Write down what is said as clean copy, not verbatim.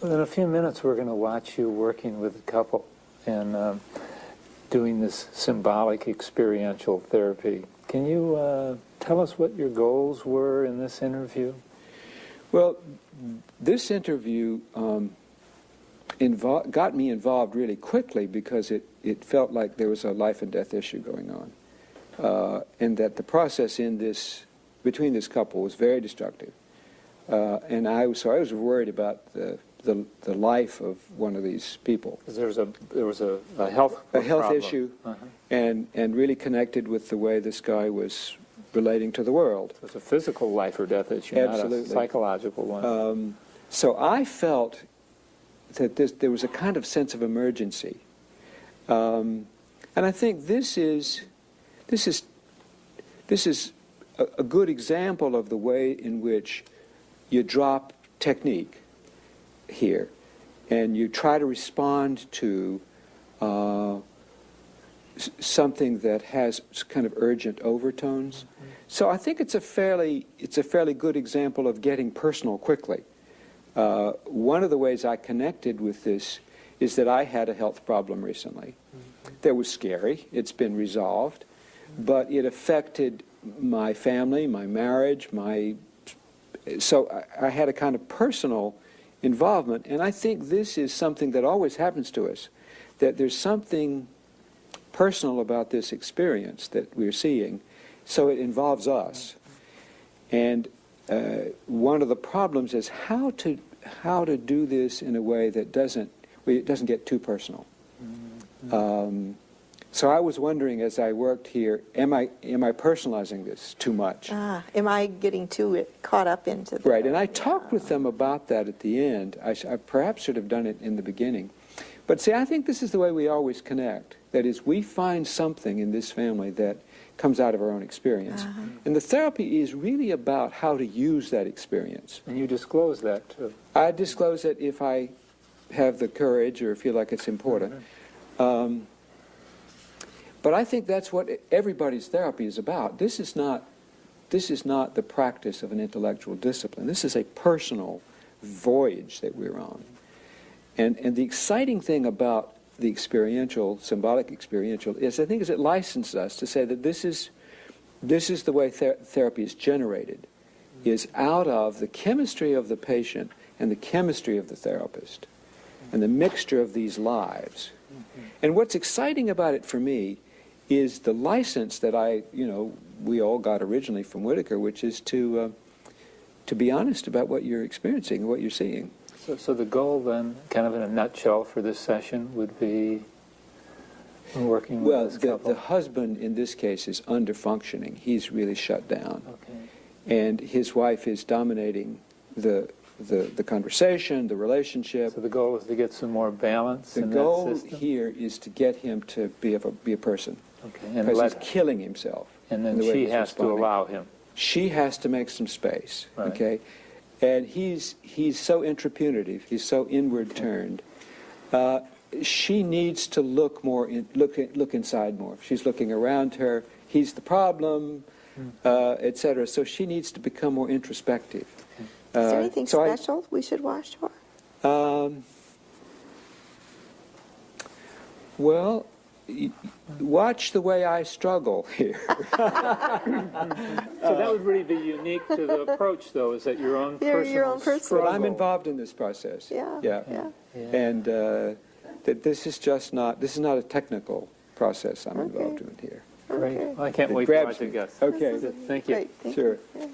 Well, in a few minutes, we're going to watch you working with a couple and doing this symbolic experiential therapy. Can you tell us what your goals were in this interview? Well, this interview got me involved really quickly because it felt like there was a life and death issue going on, and that the process between this couple was very destructive. And I was worried about the life of one of these people. Because there was a health problem. Issue, and really connected with the way this guy was relating to the world. So it's a physical life or death issue, Absolutely. not a psychological one. So I felt that there was a kind of sense of emergency, and I think this is a good example of the way in which you drop technique here, and you try to respond to something that has kind of urgent overtones. Mm-hmm. So I think it's a fairly good example of getting personal quickly. One of the ways I connected with this is that I had a health problem recently. Mm-hmm. That was scary. It's been resolved, but it affected my family, my marriage, so I had a kind of personal involvement, and I think this is something that always happens to us, that there's something personal about this experience that we're seeing, so it involves us. And one of the problems is how to do this in a way that doesn't get too personal. Mm-hmm. So I was wondering as I worked here, am I personalizing this too much? Am I getting too caught up into that? Right, and I talked with them about that at the end. I perhaps should have done it in the beginning. But see, I think this is the way we always connect. That is, we find something in this family that comes out of our own experience. Uh-huh. And the therapy is really about how to use that experience. And you disclose that, too. I disclose it if I have the courage or feel like it's important. Mm-hmm. But I think that's what everybody's therapy is about. This is not the practice of an intellectual discipline. This is a personal voyage that we're on. And the exciting thing about the experiential, symbolic experiential, is it licenses us to say that this is the way therapy is generated, is out of the chemistry of the patient and the chemistry of the therapist, and the mixture of these lives. Mm-hmm. And what's exciting about it for me is the license that we all got originally from Whitaker, which is to be honest about what you're experiencing and what you're seeing. So the goal then, kind of in a nutshell for this session, would be working with this couple? The husband in this case is under-functioning. He's really shut down. Okay. And his wife is dominating the conversation, the relationship. So the goal is to get some more balance in that goal system? here is to get him to be a person. Okay. Because he's killing himself. And then she has to allow him. She has to make some space. Right. Okay. And he's so intrapunitive. He's so inward turned. She needs to look inside more. She's looking around her. He's the problem, etc. So she needs to become more introspective. Is there anything special we should watch for? Well, watch the way I struggle here. So that would really be unique to the approach, though, is that your own personal struggle. But I'm involved in this process. Yeah. And that this is not a technical process I'm involved in here. Great. Well, I can't wait to watch it, Gus. Okay. Thank you. Great. Thank Sure. you. Yeah.